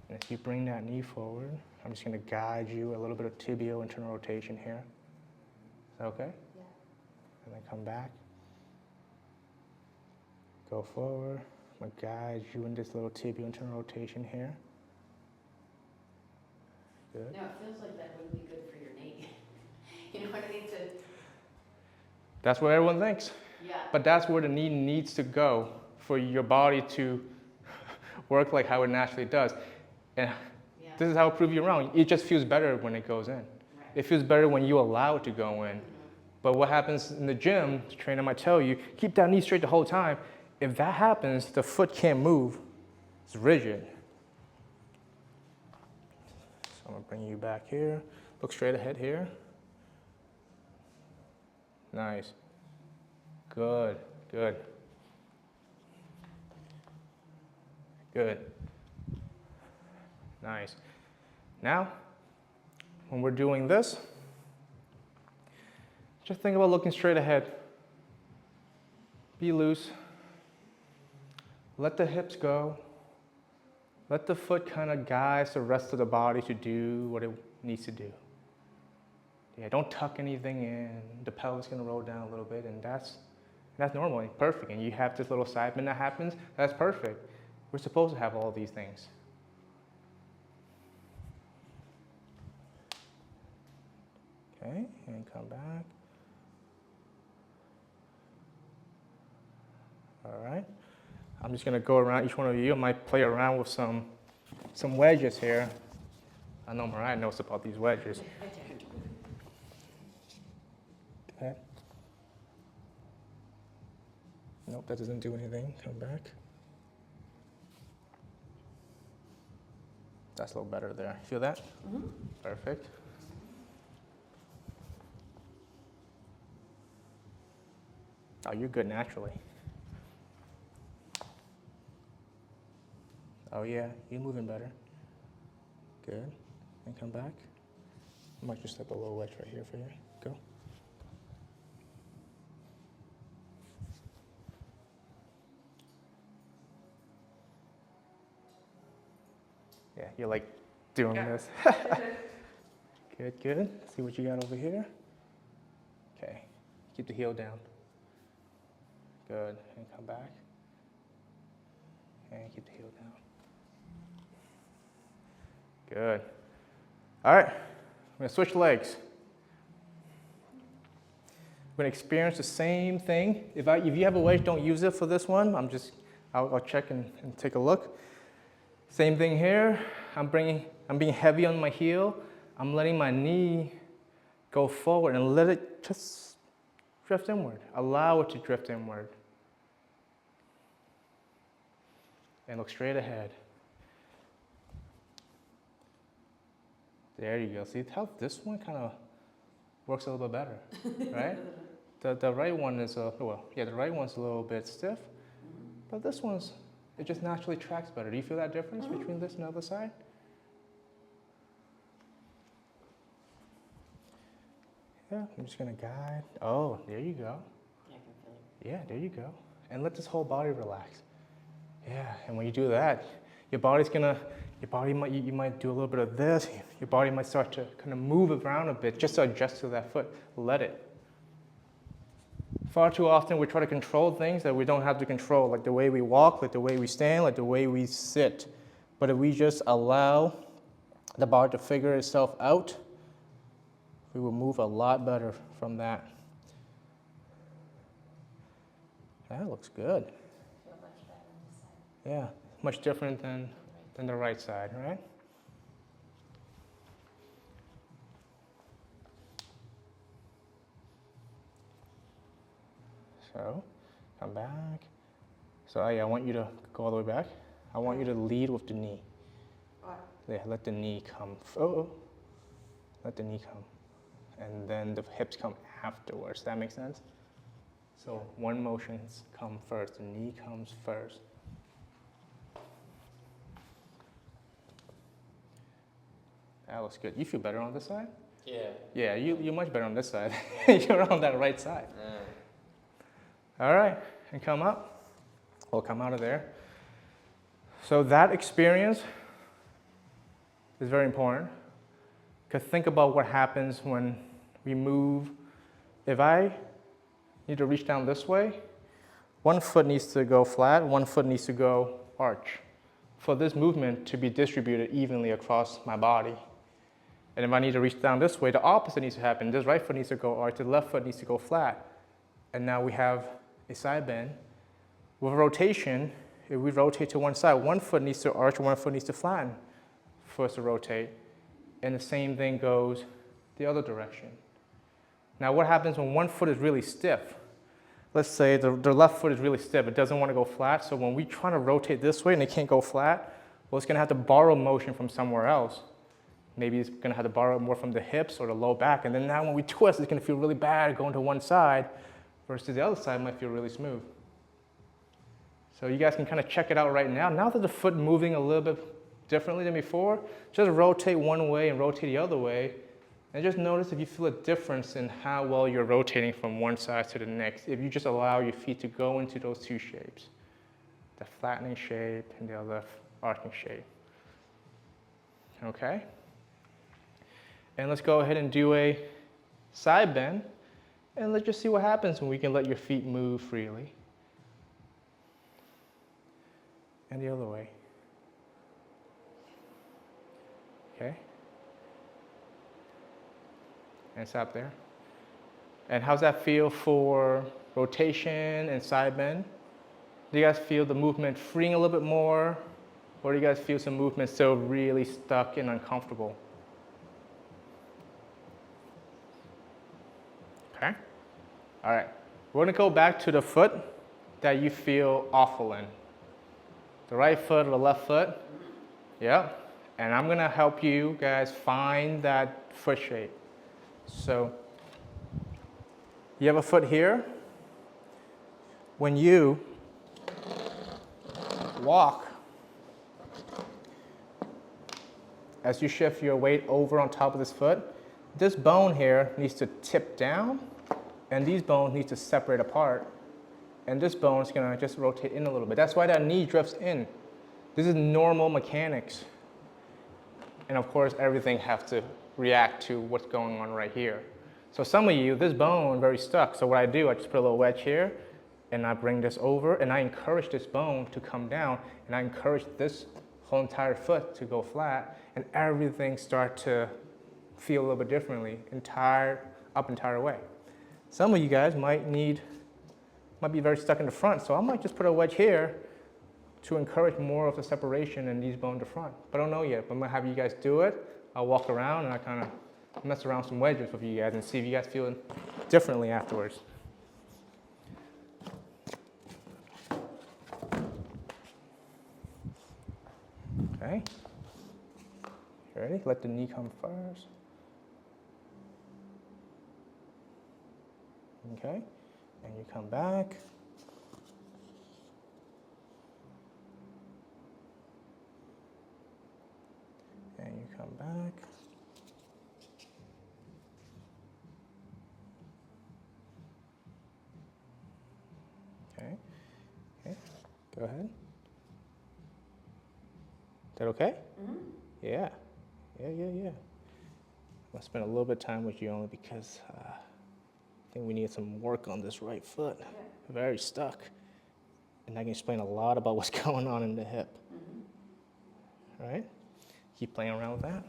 And if you bring that knee forward, I'm just going to guide you a little bit of tibial internal rotation here. Is that okay? Yeah. And then come back. Go forward. I'm going to guide you in this little tibial internal rotation here. Good. No, it feels like that wouldn't be good for your knee. You know what I mean? That's what everyone thinks. Yeah. But that's where the knee needs to go for your body to work like how it naturally does. And this is how I prove you wrong. It just feels better when it goes in. Right. It feels better when you allow it to go in. But what happens in the gym, the trainer might tell you, keep that knee straight the whole time. If that happens, the foot can't move. It's rigid. So I'm gonna bring you back here. Look straight ahead here. Nice. Good, good. Good. Nice. Now, when we're doing this, just think about looking straight ahead. Be loose. Let the hips go. Let the foot kind of guide the rest of the body to do what it needs to do. Yeah, don't tuck anything in. The pelvis is going to roll down a little bit, and that's normal and perfect. And you have this little side bend that happens, that's perfect. We're supposed to have all these things. Okay, and come back. All right. I'm just going to go around each one of you. I might play around with some wedges here. I know Mariah knows about these wedges. Okay. Nope, that doesn't do anything. Come back. That's a little better there. Feel that? Perfect. Oh, you're good naturally. Oh yeah, you're moving better. Good. And come back. I might just set the low wedge right here for you. Go. Yeah, you're like doing this. Good, good. See what you got over here. Okay, keep the heel down. Good, and come back. And keep the heel down. Good. All right, we're gonna switch legs. We're gonna experience the same thing. If you have a wedge, don't use it for this one. I'll check and take a look. Same thing here. I'm being heavy on my heel. I'm letting my knee go forward and let it just drift inward. Allow it to drift inward. And look straight ahead. There you go. See how this one kind of works a little bit better, right? The right one is the right one's a little bit stiff, but this one's, it just naturally tracks better. Do you feel that difference between this and the other side? Yeah, I'm just gonna guide. Oh, there you go. I can feel it. Yeah, there you go. And let this whole body relax. Yeah, and when you do that, you might do a little bit of this. Your body might start to kind of move around a bit just to adjust to that foot. Let it. Far too often we try to control things that we don't have to control, like the way we walk, like the way we stand, like the way we sit. But if we just allow the body to figure itself out, we will move a lot better from that. That looks good. Feel much better on this side. Yeah, much different than the right side, right? So, come back. So I want you to go all the way back. I want you to lead with the knee. What? Yeah, let the knee come. Let the knee come. And then the hips come afterwards. That makes sense? So one motion comes first. The knee comes first. That looks good. You feel better on this side? Yeah. Yeah, you're much better on this side. You're on that right side. Yeah. All right, and come up. We'll come out of there. So that experience is very important. Because think about what happens when we move. If I need to reach down this way, one foot needs to go flat, one foot needs to go arch for this movement to be distributed evenly across my body. And if I need to reach down this way, the opposite needs to happen. This right foot needs to go arch, the left foot needs to go flat. And now we have a side bend. With rotation, if we rotate to one side, one foot needs to arch, one foot needs to flatten for us to rotate. And the same thing goes the other direction. Now what happens when one foot is really stiff? Let's say the left foot is really stiff, it doesn't want to go flat, so when we try to rotate this way and it can't go flat, well, it's going to have to borrow motion from somewhere else. Maybe it's going to have to borrow more from the hips or the low back, and then now when we twist, it's going to feel really bad going to one side, versus the other side might feel really smooth. So you guys can kind of check it out right now. Now that the foot moving a little bit differently than before, just rotate one way and rotate the other way, and just notice if you feel a difference in how well you're rotating from one side to the next, if you just allow your feet to go into those two shapes, the flattening shape and the other arching shape. Okay? And let's go ahead and do a side bend, and let's just see what happens when we can let your feet move freely. And the other way. Okay? And stop there. And how's that feel for rotation and side bend? Do you guys feel the movement freeing a little bit more? Or do you guys feel some movement still really stuck and uncomfortable? Okay? All right. We're going to go back to the foot that you feel awful in. The right foot or the left foot. Yeah. And I'm going to help you guys find that foot shape. So you have a foot here. When you walk, as you shift your weight over on top of this foot, this bone here needs to tip down, and these bones need to separate apart, and this bone is gonna just rotate in a little bit. That's why that knee drifts in. This is normal mechanics. And of course, everything has to react to what's going on right here. So some of you, this bone very stuck. So what I do, I just put a little wedge here, and I bring this over, and I encourage this bone to come down, and I encourage this whole entire foot to go flat, and everything start to feel a little bit differently, entire way. Some of you guys might be very stuck in the front, so I might just put a wedge here to encourage more of the separation in these bones in the front. But I don't know yet, but I'm gonna have you guys do it. I'll walk around and I kind of mess around some wedges with you guys and see if you guys feel differently afterwards. Okay. You ready? Let the knee come first. Okay. And you come back. And you come back. Okay. Okay. Go ahead. Is that okay? Mm-hmm. Yeah. Yeah. I'll spend a little bit of time with you only because I think we need some work on this right foot. Okay. Very stuck. And I can explain a lot about what's going on in the hip. Mm-hmm. All right? Keep playing around with that.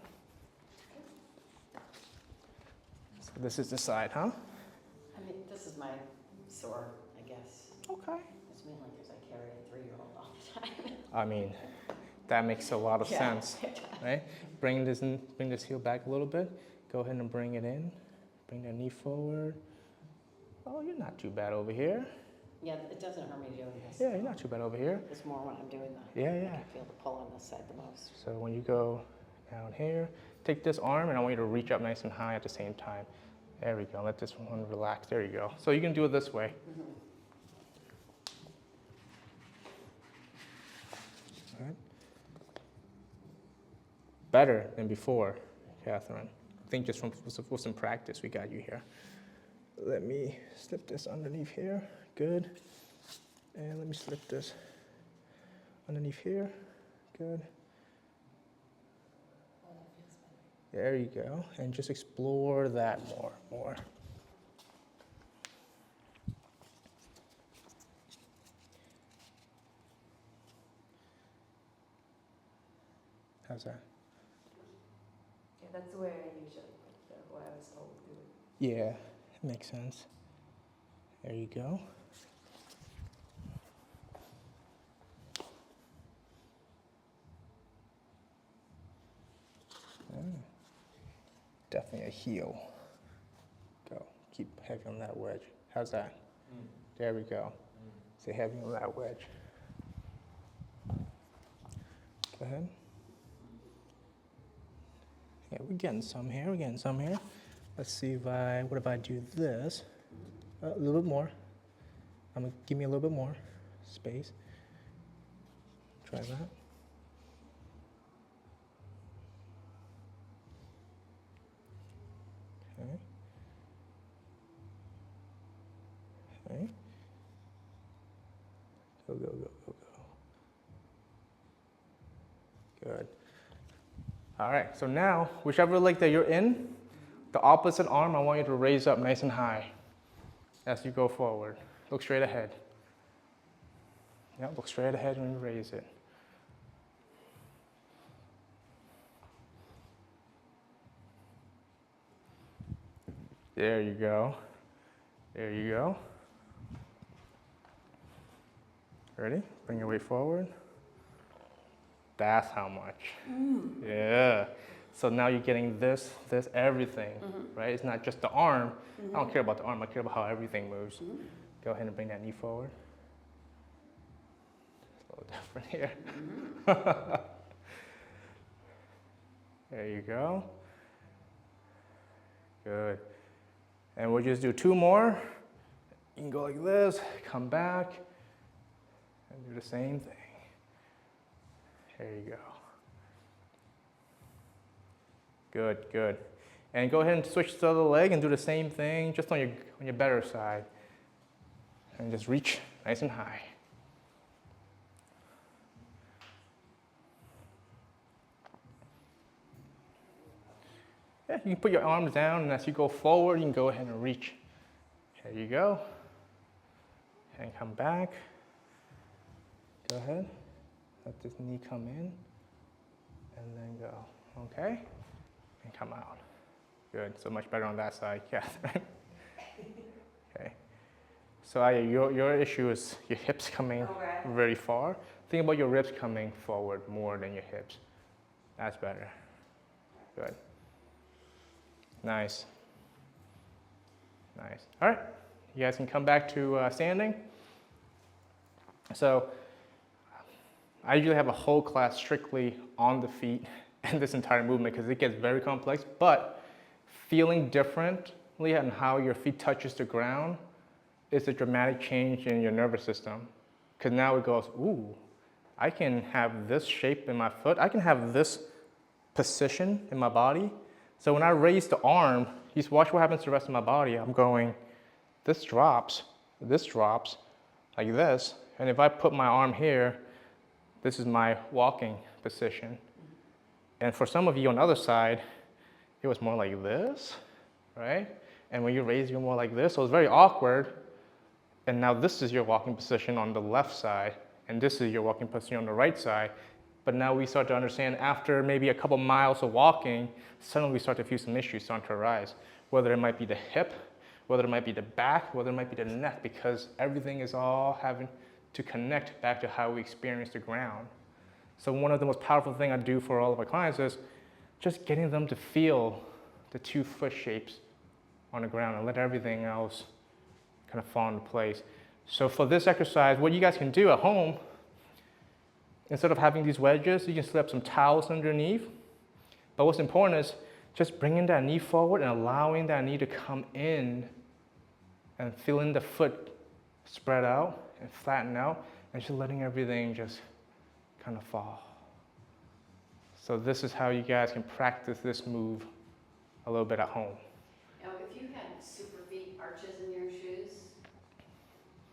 So this is the side, huh? I mean, this is my sore, I guess. Okay. It's mainly because I carry a 3-year-old all the time. I mean, that makes a lot of Yeah. sense, right? Bring this heel back a little bit. Go ahead and bring it in. Bring the knee forward. Oh, you're not too bad over here. Yeah, it doesn't hurt me doing this. Yeah, you're not too bad over here. It's more when I'm doing the, Yeah. I can feel the pull on this side the most. So when you go down here, take this arm and I want you to reach up nice and high at the same time. There we go. Let this one relax. There you go. So you can do it this way. Mm-hmm. All right. Better than before, Catherine. I think just with some practice, we got you here. Let me slip this underneath here. Good. And let me slip this underneath here. Good. Oh, that feels better. There you go. And just explore that more. How's that? Yeah, that's the way I usually, what I was told to do it. Yeah, it makes sense. There you go. Definitely a heel. Go. Keep heavy on that wedge. How's that? There we go. Stay heavy on that wedge. Go ahead. Yeah, we're getting some here. Let's see what if I do this? A little bit more. Give me a little bit more space. Try that. Okay. Go. Good. All right, so now, whichever leg that you're in, the opposite arm, I want you to raise up nice and high as you go forward. Look straight ahead. Yeah, look straight ahead when you raise it. There you go. Ready? Bring your weight forward. That's how much. Yeah. So now you're getting this, everything, right? It's not just the arm. I don't care about the arm. I care about how everything moves. Go ahead and bring that knee forward. It's a little different here. There you go. Good. And we'll just do 2 more. You can go like this, come back, and do the same thing. There you go. Good. And go ahead and switch to the other leg and do the same thing just on your better side. And just reach nice and high. Yeah, you can put your arms down, and as you go forward, you can go ahead and reach. There you go. And come back. Go ahead. Let this knee come in, and then go. Okay? And come out. Good. So much better on that side, Catherine. Okay. So your issue is your hips coming very far. Think about your ribs coming forward more than your hips. That's better. Good. Nice. Nice. All right. You guys can come back to standing. So I usually have a whole class strictly on the feet and this entire movement because it gets very complex, but feeling differently and how your feet touches the ground is a dramatic change in your nervous system. Because now it goes, ooh, I can have this shape in my foot. I can have this position in my body. So when I raise the arm, you watch what happens to the rest of my body. I'm going, this drops like this. And if I put my arm here, this is my walking position. And for some of you on the other side, it was more like this, right? And when you raise, you're more like this. So it's very awkward. And now this is your walking position on the left side, and this is your walking position on the right side. But now we start to understand after maybe a couple miles of walking, suddenly we start to feel some issues start to arise. Whether it might be the hip, whether it might be the back, whether it might be the neck, because everything is all having to connect back to how we experience the ground. So one of the most powerful things I do for all of our clients is just getting them to feel the 2 foot shapes on the ground and let everything else kind of fall into place. So for this exercise, what you guys can do at home, instead of having these wedges, you can slip some towels underneath. But what's important is just bringing that knee forward and allowing that knee to come in and feeling the foot spread out and flatten out and just letting everything just kind of fall. So this is how you guys can practice this move a little bit at home. Now, if you had super feet arches in your shoes,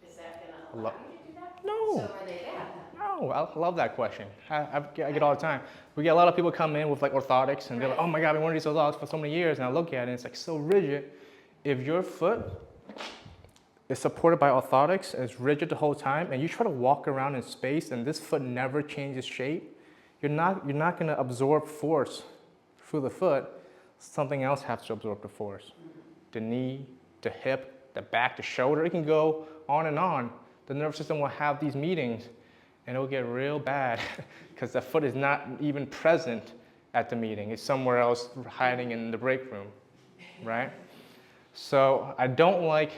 is that gonna allow you to do that? No. So are they bad then? No, I love that question. I get it all the time. We get a lot of people come in with like orthotics and they're like, oh my God, I've been wearing these orthotics for so many years, and I look at it and it's like so rigid. If your foot is supported by orthotics and it's rigid the whole time, and you try to walk around in space and this foot never changes shape, you're not gonna absorb force through the foot. Something else has to absorb the force. The knee, the hip, the back, the shoulder, it can go on and on. The nervous system will have these meetings and it'll get real bad because the foot is not even present at the meeting. It's somewhere else hiding in the break room, right? So I don't like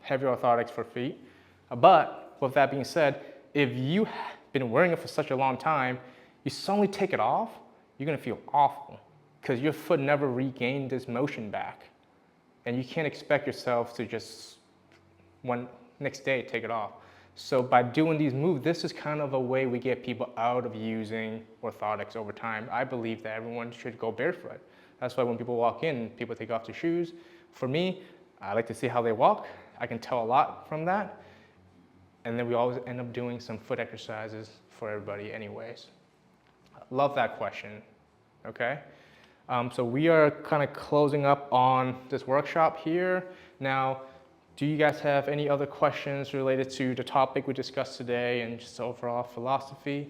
heavy orthotics for feet. But with that being said, if you've been wearing it for such a long time, you suddenly take it off, you're gonna feel awful because your foot never regained this motion back. And you can't expect yourself to just one next day take it off. So by doing these moves, this is kind of a way we get people out of using orthotics over time. I believe that everyone should go barefoot. That's why when people walk in, people take off their shoes. For me, I like to see how they walk. I can tell a lot from that. And then we always end up doing some foot exercises for everybody anyways. Love that question, okay? So we are kind of closing up on this workshop here. Now, do you guys have any other questions related to the topic we discussed today and just overall philosophy?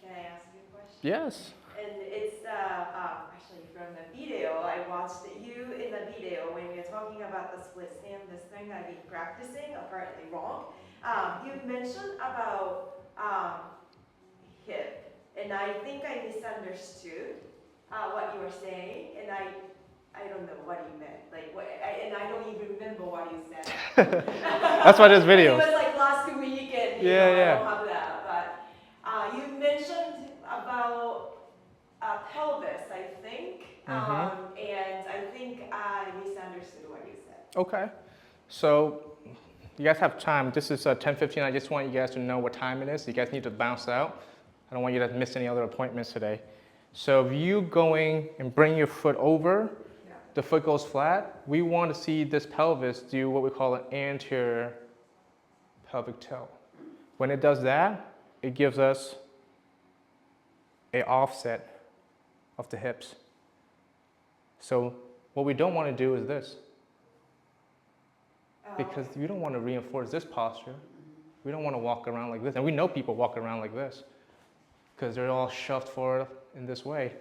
Can I ask you a question? Yes. And it's actually from the video. I watched you in the video when you're talking about the split stand, this thing I've been practicing, apparently wrong. You mentioned about hip, and I think I misunderstood what you were saying, and I don't know what you meant. Like, and I don't even remember what you said. That's why there's videos. It was like last week, and I don't have that. But you mentioned about pelvis, I think, and I think I misunderstood what you said. Okay. So you guys have time. This is 10:15. I just want you guys to know what time it is. You guys need to bounce out. I don't want you to miss any other appointments today. So if you going and bring your foot over, Yeah. the foot goes flat, we want to see this pelvis do what we call an anterior pelvic tilt. When it does that, it gives us an offset of the hips. So what we don't want to do is this, because we don't want to reinforce this posture. We don't want to walk around like this. And we know people walk around like this because they're all shoved forward in this way.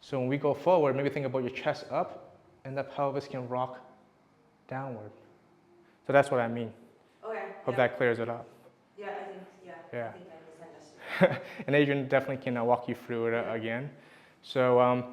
So when we go forward, maybe think about your chest up and the pelvis can rock downward. So that's what I mean. Okay. Hope yeah. that clears it up. Yeah, I think, yeah. Yeah. I think I misunderstood. And Adrian definitely can walk you through it again. So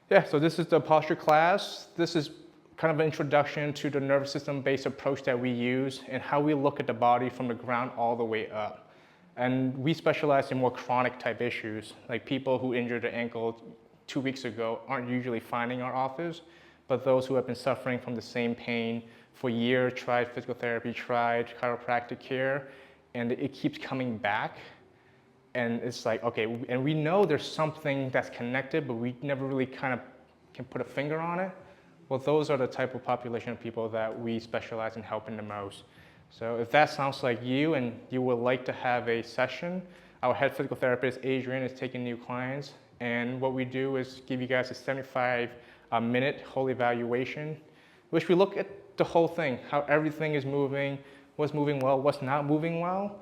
yeah, so this is the posture class. This is kind of an introduction to the nervous system-based approach that we use and how we look at the body from the ground all the way up. And we specialize in more chronic type issues, like people who injured their ankle 2 weeks ago aren't usually finding our office, but those who have been suffering from the same pain for years, tried physical therapy, tried chiropractic care, and it keeps coming back. And it's like, okay, and we know there's something that's connected, but we never really kind of can put a finger on it. Well, those are the type of population of people that we specialize in helping the most. So if that sounds like you and you would like to have a session, our head physical therapist, Adrian, is taking new clients. And what we do is give you guys a 75-minute whole evaluation, which we look at the whole thing, how everything is moving, what's moving well, what's not moving well,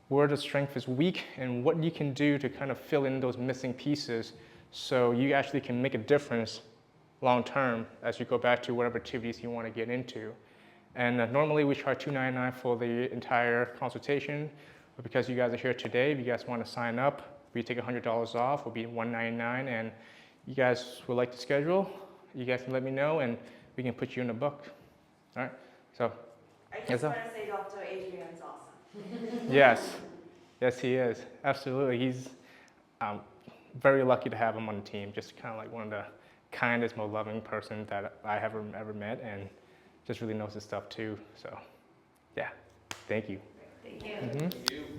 where the strength is weak, and what you can do to kind of fill in those missing pieces so you actually can make a difference long term as you go back to whatever activities you want to get into. And normally we charge $299 for the entire consultation, but because you guys are here today, if you guys want to sign up, we take $100 off, it'll be $199, and you guys would like to schedule, you guys can let me know and we can put you in the book. All right, so. I just want to say Dr. Adrian's awesome. Yes, yes he is, absolutely. He's very lucky to have him on the team, just kind of like one of the kindest, most loving person that I have ever met, and just really knows his stuff too. So, yeah, thank you. Thank you. Mm-hmm. Thank you.